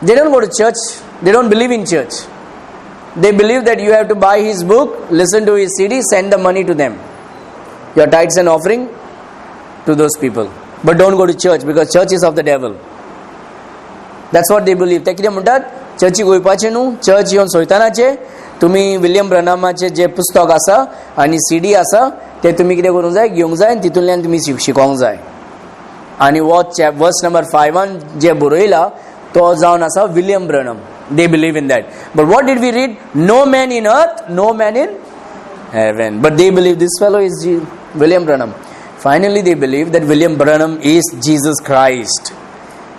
They don't go to church, they don't believe in church. They believe that you have to buy his book, listen to his CD, send the money to them. Your tithes and offering to those people. But don't go to church, because church is of the devil. That's what they believe. ते कितें म्हणटात, चर्ची गोंयपाचें न्हू, church येवन सोयतानाचें, तुमी William ब्रनामाचें जे पुस्तक आसा आनी सीडी आसा ते तुमी कितें करूंक जाय, घेवंक जाय आनी तितूंतल्यान तुमी शिकोवंक जाय. आणि वर्स नंबर 5 जे बरयला तो जावन आसा William Branham. They believe in that. But what did we read? No man in earth, no man in heaven. But they believe this fellow is William Branham. Finally they believe that William Branham is Jesus Christ.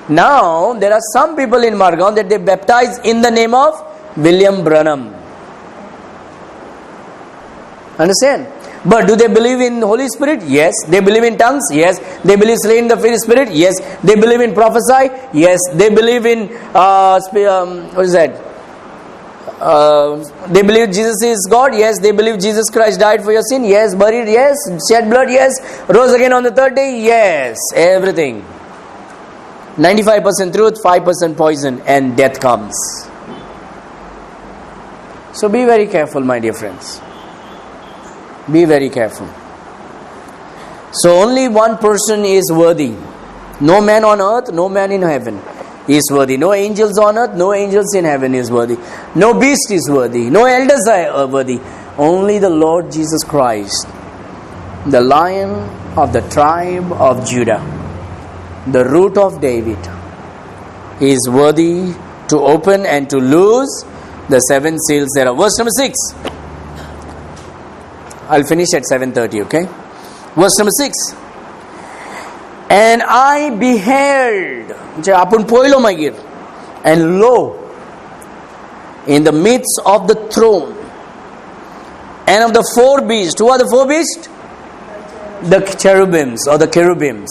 Now there are some people in Margaon that they baptize in the name of William Branham. Understand? But do they believe in Holy Spirit? Yes. They believe in tongues? Yes. They believe slain the Holy Spirit? Yes. They believe in prophesy? Yes. They believe in what is that? They believe Jesus is God? Yes. They believe Jesus Christ died for your sin? Yes. Buried? Yes. Shed blood? Yes. Rose again on the third day? Yes. Everything. 95% truth, 5% poison, and death comes. So be very careful, my dear friends. Be very careful. So only one person is worthy. No man on earth, no man in heaven is worthy. No angels on earth, no angels in heaven is worthy. No beast is worthy. No elders are worthy. Only the Lord Jesus Christ, the Lion of the tribe of Judah, the root of David, is worthy to open and to loose the 7 seals thereof. Verse number 6. I'll finish at 7:30, okay? Verse number 6. And I beheld, and lo, in the midst of the throne and of the 4 beasts. Who are the 4 beasts? The cherubims or the cherubims.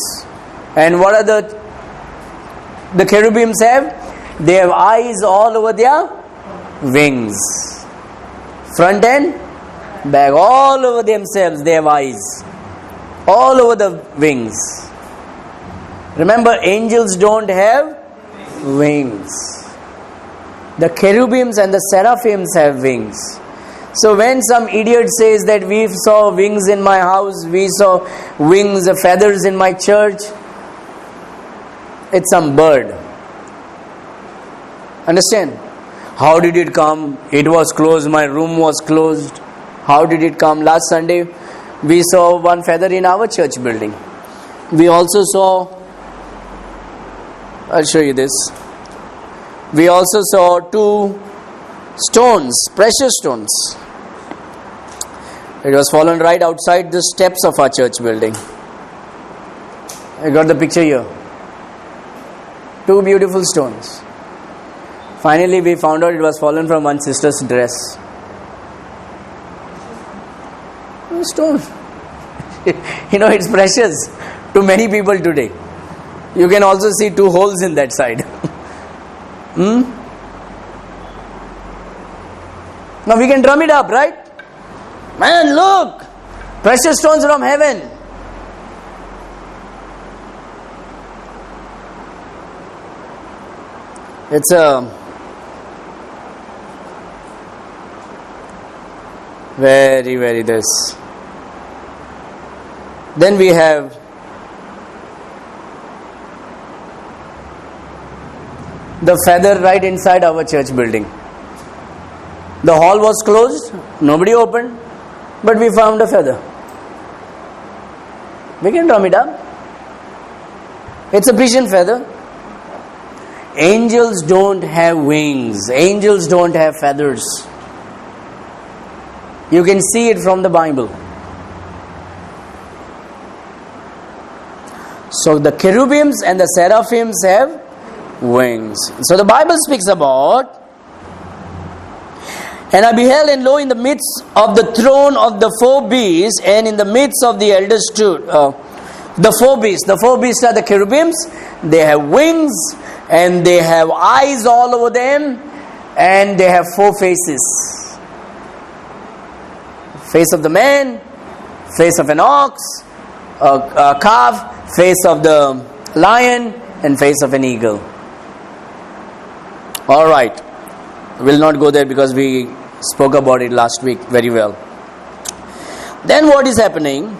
And what are the cherubims have? They have eyes all over their wings. Front and back, all over themselves they have eyes, all over the wings. Remember, angels don't have wings. The cherubims and the seraphims have wings. So when some idiot says that we saw wings in my house, we saw wings, feathers in my church, it's some bird. Understand? How did it come? It was closed, my room was closed. How did it come? Last Sunday, we saw one feather in our church building. We also saw, I'll show you this. We also saw 2 stones, precious stones. It was fallen right outside the steps of our church building. I got the picture here. 2 beautiful stones. Finally, we found out it was fallen from one sister's dress. Stone. It's precious to many people today. You can also see 2 holes in that side. Now we can drum it up, right? Man, look! Precious stones from heaven. It's a very this. Then we have the feather right inside our church building. The hall was closed, nobody opened, but we found a feather. We can drum it up. It's a pigeon feather. Angels don't have wings. Angels don't have feathers. You can see it from the Bible. So the cherubims and the seraphims have wings. So the Bible speaks about, and I beheld, and lo, in the midst of the throne of the 4 beasts, and in the midst of the elders stood the 4 beasts. The 4 beasts are the cherubims. They have wings and they have eyes all over them, and they have 4 faces. Face of the man, face of an ox, a calf, face of the lion, and face of an eagle. Alright, we'll not go there because we spoke about it last week very well. Then what is happening?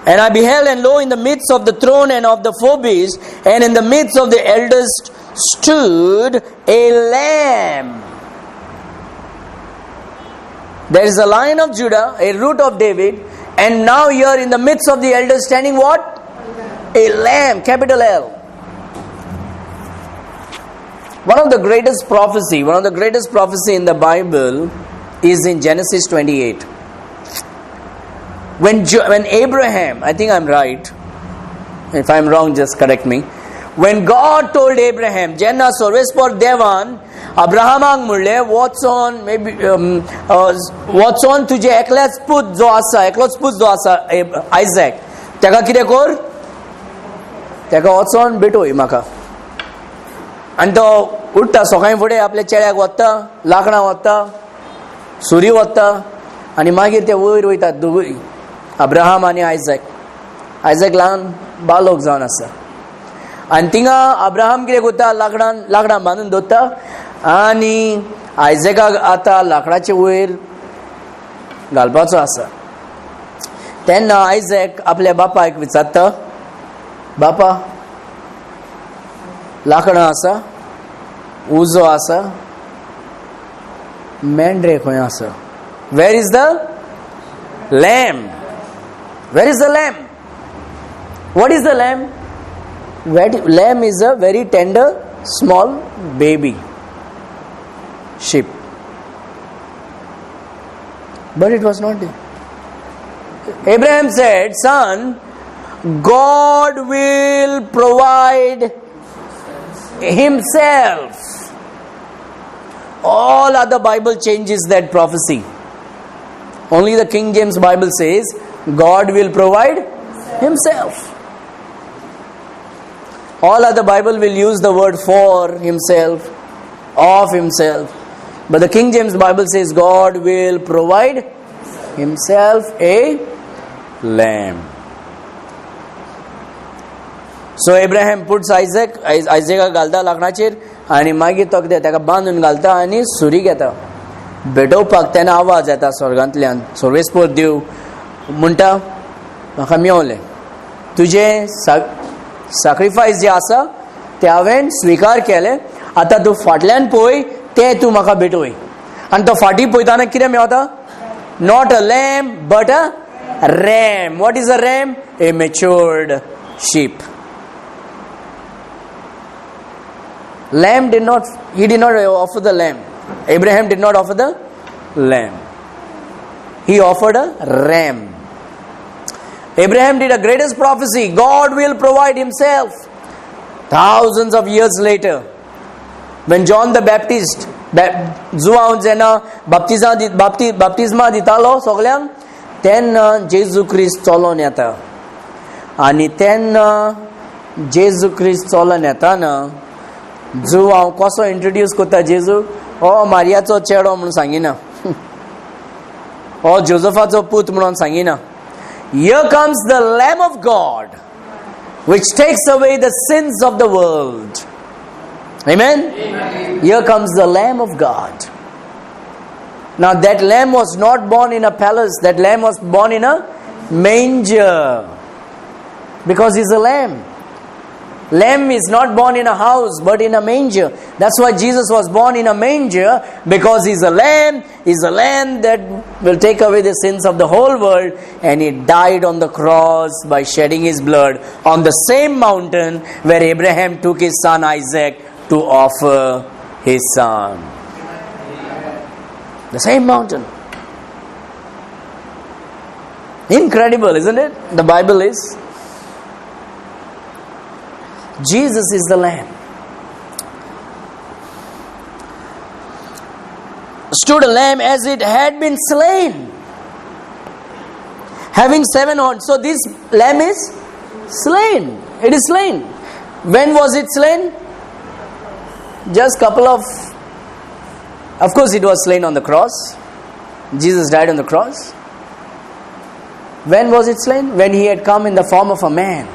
And I beheld, and lo, in the midst of the throne and of the 4 beasts, and in the midst of the elders stood a lamb. There is a Lion of Judah, a root of David, and now here in the midst of the elders standing what? A lamb, capital L. One of the greatest prophecy in the Bible is in Genesis 28. When Abraham, I think I'm right. If I'm wrong, just correct me. When God told Abraham, "Jenna sorvespor devan Abrahamang म्हणले, what's on तुझे एकलेच पूत जो आसा Isaac, तेका कितें कर? तेका वचोन भेटोय म्हाका." आनी तो उठता सकाळी फुडें आपल्या चेड्याक व्हरता, लांकडां व्हरता, सुरी व्हरता, आनी मागीर ते वयर वयतात दोगूय, अब्राहम आनी आयझॅक ल्हान बालोक जावन आसा. आनी थिंगा अब्राहम कितें करता? लांकडां बांदून दवरता आनी आयझॅकाक आतां लांकडाचे वयर घालपाचो आसा. तेन्ना आयझॅक आपल्या बापायक विचारता, "बापा, लांकडां आसा, उजो आसा, मेंढरे खंय आसा? Where is the lamb? Where is the lamb?" What is the lamb? Lamb is a very tender, small baby sheep. But it was not there. Abraham said, "Son, God will provide Himself." All other Bible changes that prophecy. Only the King James Bible says, God will provide Himself. All other Bible will use the word for Himself, of Himself. But the King James Bible says, God will provide Himself a lamb. So Abraham puts Isaac घालता लांकडाचेर आनी मागीर तो कितें ताका बांदून घालता आनी सुरी घेता. भेटोवपाक तेन्ना आवाज येता स्वर्गांतल्यान, सर्वेस्पोर देव म्हणटा, म्हाका मेवलें, तुजें सॅक्रिफायस जें आसा तें हांवें स्विकार केलें, आतां तूं फाटल्यान पळय तें तूं म्हाका भेटोय. आनी तो फाटीं पळयताना कितें मेवता? Not a lamb but a ram. What is a ram? A matured sheep. Lamb did not offer the lamb. Abraham did not offer the lamb. He offered a ram. Abraham did a greatest prophecy. God will provide Himself. Thousands of years later, when John the Baptist Joao जेन्ना बाप्तिस्मा दितालो सगळ्यांक, तेन्ना जेजू क्रिस्त चलोन येता. आनी तेन्ना जेजू क्रिस्त चलोन येताना जुवांव कसो इंट्रोड्यूस करता जेजू? हो मारियाचो चेडो म्हणून सांगिना, हो जोसेफाचो पूत म्हणून सांगिना. Here comes the Lamb of God, which takes away the sins of the world. Amen? Amen. Here comes the Lamb of God. Now that lamb was not born in a palace. That lamb was born in a manger, because he's a lamb. Lamb is not born in a house but in a manger. That's why Jesus was born in a manger, because he's a lamb. He's a lamb that will take away the sins of the whole world, and he died on the cross by shedding his blood on the same mountain where Abraham took his son Isaac to offer his son. The same mountain. Incredible, isn't it? The Bible is. Jesus is the Lamb. Stood a lamb as it had been slain, having 7 horns. So this lamb is slain. It is slain. When was it slain? Just couple of course it was slain on the cross. Jesus died on the cross. When was it slain? When he had come in the form of a man.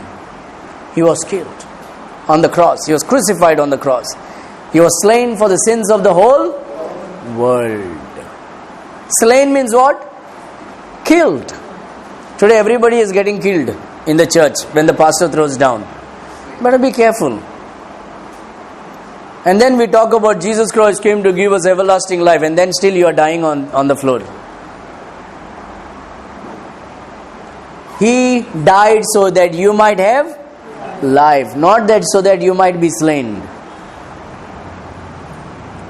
He was killed on the cross. He was crucified on the cross. He was slain for the sins of the whole world. Slain means what? Killed. Today everybody is getting killed in the church when the pastor throws down. Better be careful. And then we talk about Jesus Christ came to give us everlasting life, and then still you are dying on the floor. He died so that you might have life. Not that so that you might be slain.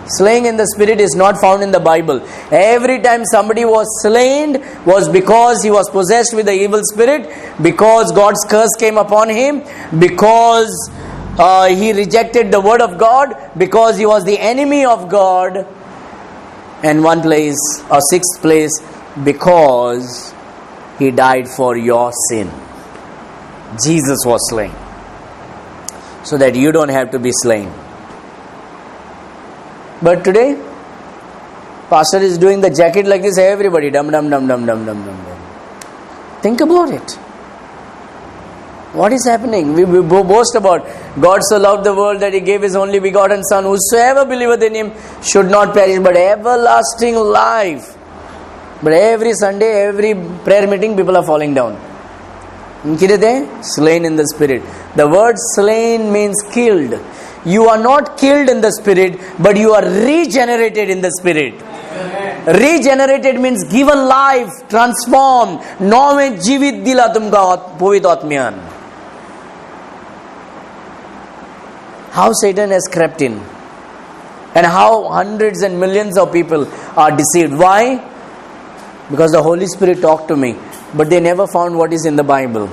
Slaying in the spirit is not found in the Bible. Every time somebody was slain was because he was possessed with the evil spirit, because God's curse came upon him, because he rejected the word of God, because he was the enemy of God. And one place, or sixth place, because he died for your sin. Jesus was slain so that you don't have to be slain. But today, pastor is doing the jacket like this, everybody dum dum dum dum dum dum dum. Think about it. What is happening? We boast about God so loved the world that he gave his only begotten son, whosoever believeth in him should not perish but everlasting life. But every Sunday, every prayer meeting, people are falling down. Slain in the spirit. The word slain means killed. You are not killed in the spirit, but you are regenerated in the spirit. Regenerated means given life, transformed. Nome jivit dila tumka povit atmyan. How Satan has crept in, and how hundreds and millions of people are deceived. Why? Because the Holy Spirit talked to me, but they never found what is in the Bible.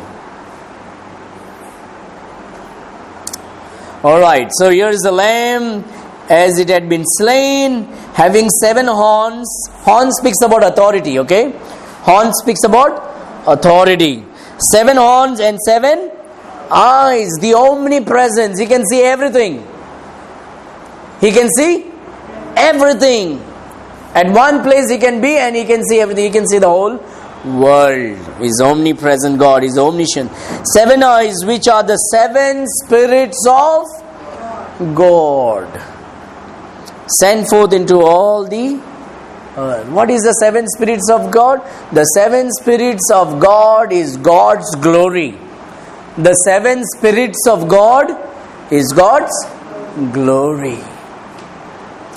Alright, so here is the lamb as it had been slain, having 7 horns. Horn speaks about authority, okay? Horn speaks about authority. 7 horns and 7 eyes, the omnipresence. He can see everything. He can see everything. At one place he can be and he can see everything. He can see the whole world. He is omnipresent God. He is omniscient. 7 eyes, which are the 7 spirits of God, sent forth into all the earth. What is the 7 spirits of God? The 7 spirits of God is God's glory. The 7 spirits of God is God's glory.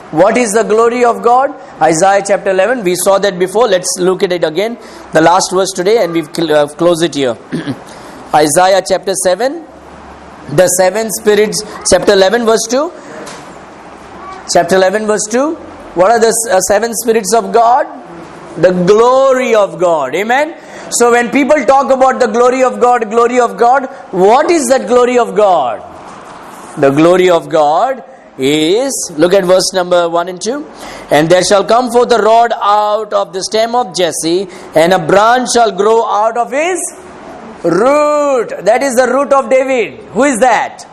What is the glory of God? Isaiah chapter 11. We saw that before. Let's look at it again. The last verse today, and we've closed it here. Isaiah chapter 7. The 7 spirits. Chapter 11 verse 2. Chapter 11 verse 2. What are the 7 spirits of God? The glory of God. Amen. So when people talk about the glory of God, what is that glory of God? The glory of God is, look at verse number 1 and 2. And there shall come forth a rod out of the stem of Jesse, and a branch shall grow out of his root. That is the root of David. Who is that?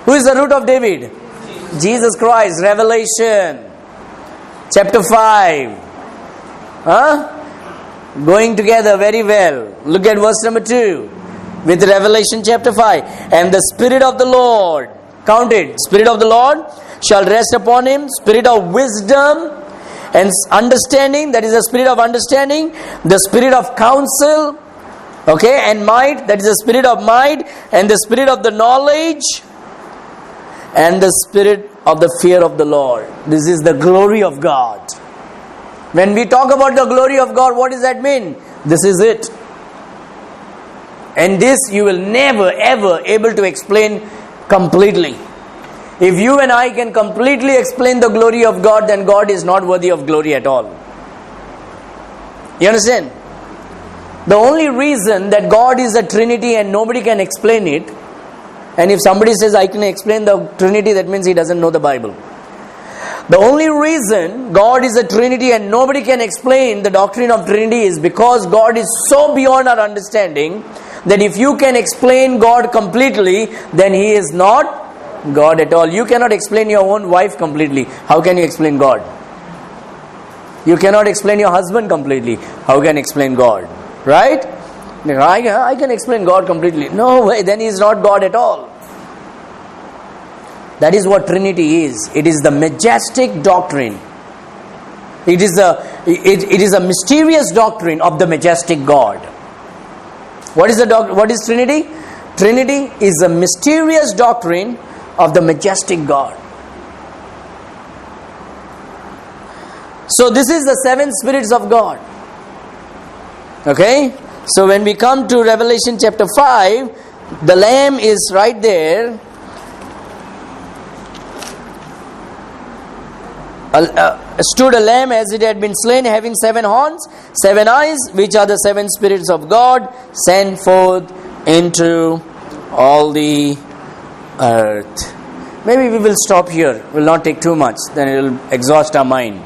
Who is the root of David? Jesus Christ. Revelation chapter 5. Going together very well. Look at verse number 2 with Revelation chapter 5. And the Spirit of the Lord, count it, Spirit of the Lord shall rest upon him, Spirit of wisdom and understanding, that is the Spirit of understanding, the Spirit of counsel, okay, and might, that is the Spirit of might, and the Spirit of the knowledge, and the Spirit of the fear of the Lord. This is the glory of God. When we talk about the glory of God, what does that mean? This is it. And this you will never ever able to explain completely. If you and I can completely explain the glory of God, then God is not worthy of glory at all. You understand? The only reason that God is a Trinity and nobody can explain it, and if somebody says I can explain the Trinity, that means he doesn't know the Bible. The only reason God is a Trinity and nobody can explain the doctrine of Trinity is because God is so beyond our understanding that if you can explain God completely, then He is not God at all. You cannot explain your own wife completely. How can you explain God? You cannot explain your husband completely. How can you explain God? Right? I can explain God completely. No way, then He is not God at all. That is what Trinity is. It is the majestic doctrine. It is a mysterious doctrine of the majestic God. What is Trinity? Trinity is a mysterious doctrine of the majestic God. So this is the 7 spirits of God. Okay? So when we come to Revelation chapter 5, The lamb is right there. Stood a lamb as it had been slain, having 7 horns, 7 eyes, which are the 7 spirits of God, sent forth into all the earth. Maybe we will stop here. It will not take too much. Then it will exhaust our mind.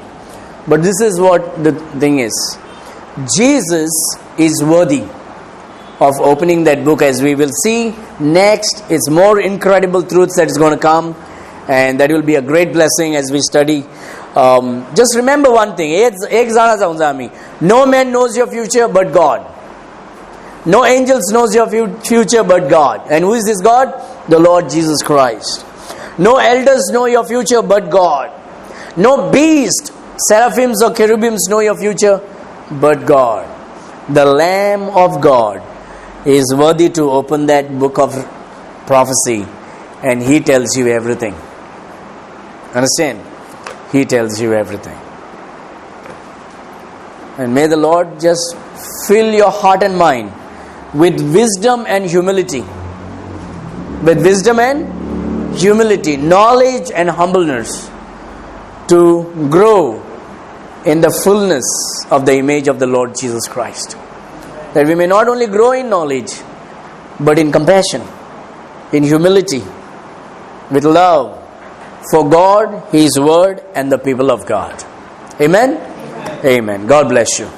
But this is what the thing is. Jesus is worthy of opening that book, as we will see next. It's more incredible truths that is going to come, and that will be a great blessing as we study. Just remember one thing. No man knows your future but God. No angels knows your future but God. And who is this God? The Lord Jesus Christ. No elders know your future but God. No beast, seraphims or cherubims know your future but God. The Lamb of God is worthy to open that book of prophecy, and He tells you everything. Understand? He tells you everything. And may the Lord just fill your heart and mind with wisdom and humility. With wisdom and humility, knowledge and humbleness, to grow in the fullness of the image of the Lord Jesus Christ. That we may not only grow in knowledge, but in compassion, in humility, with love for God, His Word, and the people of God. Amen? Amen. God bless you.